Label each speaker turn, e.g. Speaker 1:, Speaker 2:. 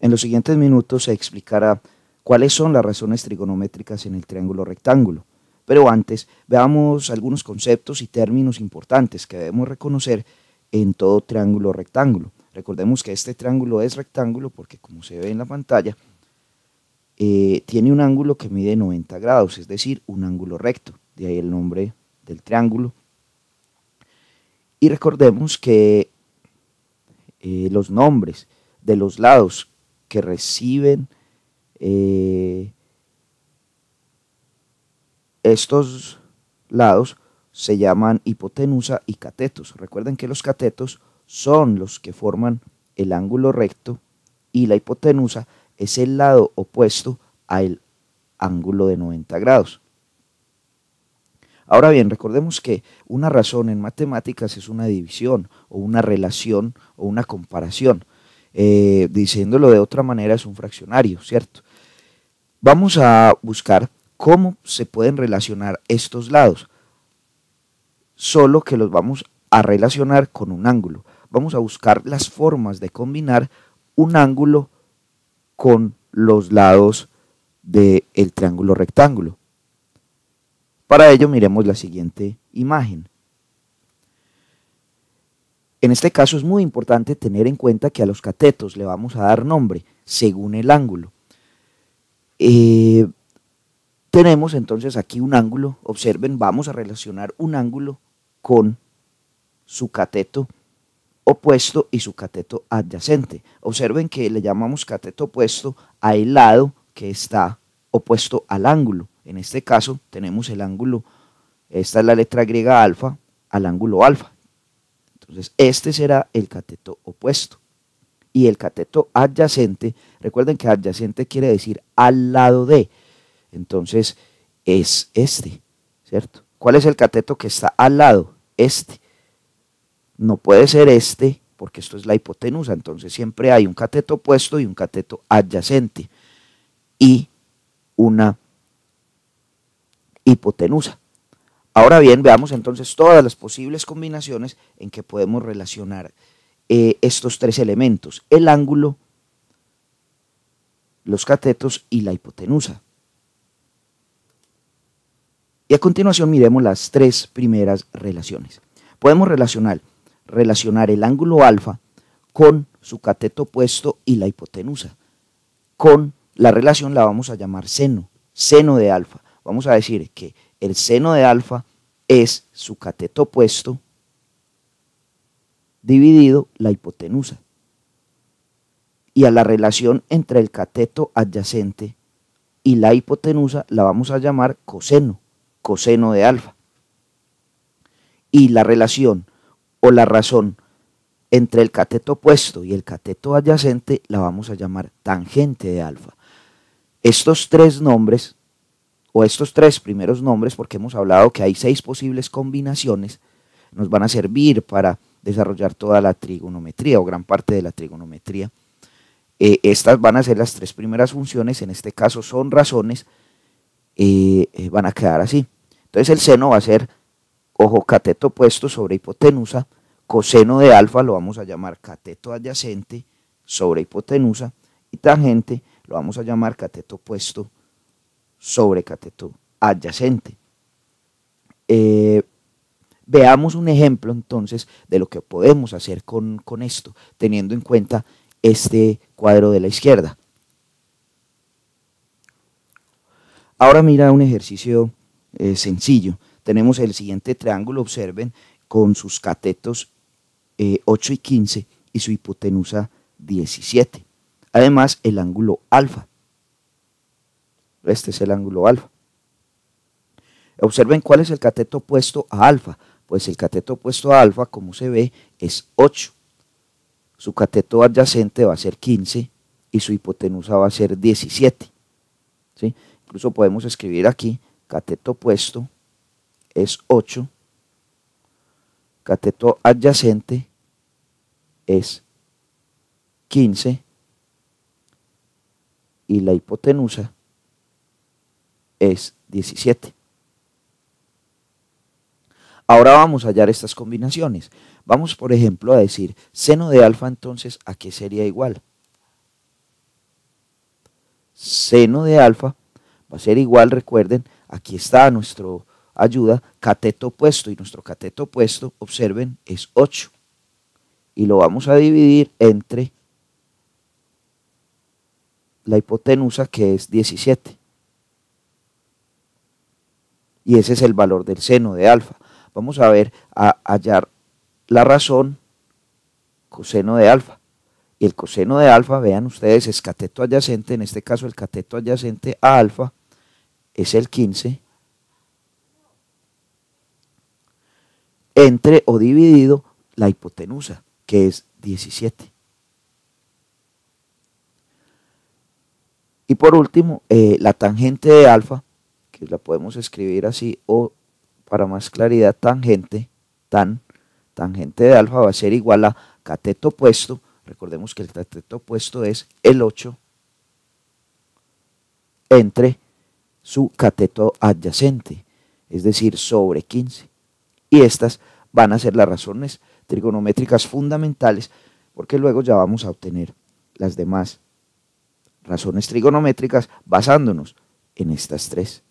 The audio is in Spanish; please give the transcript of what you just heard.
Speaker 1: En los siguientes minutos se explicará cuáles son las razones trigonométricas en el triángulo rectángulo. Pero antes, veamos algunos conceptos y términos importantes que debemos reconocer en todo triángulo rectángulo. Recordemos que este triángulo es rectángulo porque, como se ve en la pantalla, tiene un ángulo que mide 90 grados, es decir, un ángulo recto, de ahí el nombre del triángulo. Y recordemos que los nombres de los lados que reciben estos lados se llaman hipotenusa y catetos. Recuerden que los catetos son los que forman el ángulo recto y la hipotenusa es el lado opuesto al ángulo de 90 grados. Ahora bien, recordemos que una razón en matemáticas es una división o una relación o una comparación. Diciéndolo de otra manera es un fraccionario, ¿cierto? Vamos a buscar cómo se pueden relacionar estos lados, solo que los vamos a relacionar con un ángulo. Vamos a buscar las formas de combinar un ángulo con los lados del triángulo rectángulo. Para ello miremos la siguiente imagen. En este caso es muy importante tener en cuenta que a los catetos le vamos a dar nombre según el ángulo. Tenemos entonces aquí un ángulo, observen, vamos a relacionar un ángulo con su cateto opuesto y su cateto adyacente. Observen que le llamamos cateto opuesto al lado que está opuesto al ángulo. En este caso tenemos el ángulo, esta es la letra griega alfa, al ángulo alfa. Entonces este será el cateto opuesto. Y el cateto adyacente, recuerden que adyacente quiere decir al lado de, entonces es este, ¿cierto? ¿Cuál es el cateto que está al lado? Este. No puede ser este, porque esto es la hipotenusa, entonces siempre hay un cateto opuesto y un cateto adyacente. Y una hipotenusa. Ahora bien, veamos entonces todas las posibles combinaciones en que podemos relacionar estos tres elementos, el ángulo, los catetos y la hipotenusa. Y a continuación miremos las tres primeras relaciones. Podemos relacionar el ángulo alfa con su cateto opuesto y la hipotenusa. Con la relación la vamos a llamar seno, seno de alfa. Vamos a decir que el seno de alfa es su cateto opuesto dividido la hipotenusa. Y a la relación entre el cateto adyacente y la hipotenusa la vamos a llamar coseno, coseno de alfa. Y la relación o la razón entre el cateto opuesto y el cateto adyacente la vamos a llamar tangente de alfa. Estos tres nombres, o estos tres primeros nombres, porque hemos hablado que hay 6 posibles combinaciones, nos van a servir para desarrollar toda la trigonometría o gran parte de la trigonometría. Estas van a ser las 3 primeras funciones, en este caso son razones, van a quedar así. Entonces el seno va a ser, ojo, cateto opuesto sobre hipotenusa, coseno de alfa lo vamos a llamar cateto adyacente sobre hipotenusa, y tangente lo vamos a llamar cateto opuesto sobre cateto adyacente. Veamos un ejemplo entonces de lo que podemos hacer con esto, teniendo en cuenta este cuadro de la izquierda. Ahora mira un ejercicio sencillo. Tenemos el siguiente triángulo, observen, con sus catetos 8 y 15 y su hipotenusa 17. Además, el ángulo alfa. Este es el ángulo alfa. Observen cuál es el cateto opuesto a alfa. Pues el cateto opuesto a alfa, como se ve, es 8. Su cateto adyacente va a ser 15 y su hipotenusa va a ser 17. ¿Sí? Incluso podemos escribir aquí, cateto opuesto es 8, cateto adyacente es 15 y la hipotenusa es 17. Ahora vamos a hallar estas combinaciones. Vamos, por ejemplo, a decir seno de alfa, entonces, ¿a qué sería igual? seno de alfa va a ser igual, recuerden, aquí está nuestro ayuda, cateto opuesto, y nuestro cateto opuesto, observen, es 8. Y lo vamos a dividir entre la hipotenusa, que es 17. Y ese es el valor del seno de alfa. Vamos a ver, a hallar la razón, coseno de alfa. Y el coseno de alfa, vean ustedes, es cateto adyacente, en este caso el cateto adyacente a alfa es el 15, entre o dividido la hipotenusa, que es 17. Y por último, la tangente de alfa, que la podemos escribir así, o para más claridad, tangente de alfa va a ser igual a cateto opuesto. Recordemos que el cateto opuesto es el 8 entre su cateto adyacente, es decir, sobre 15. Y estas van a ser las razones trigonométricas fundamentales, porque luego ya vamos a obtener las demás razones trigonométricas basándonos en estas tres.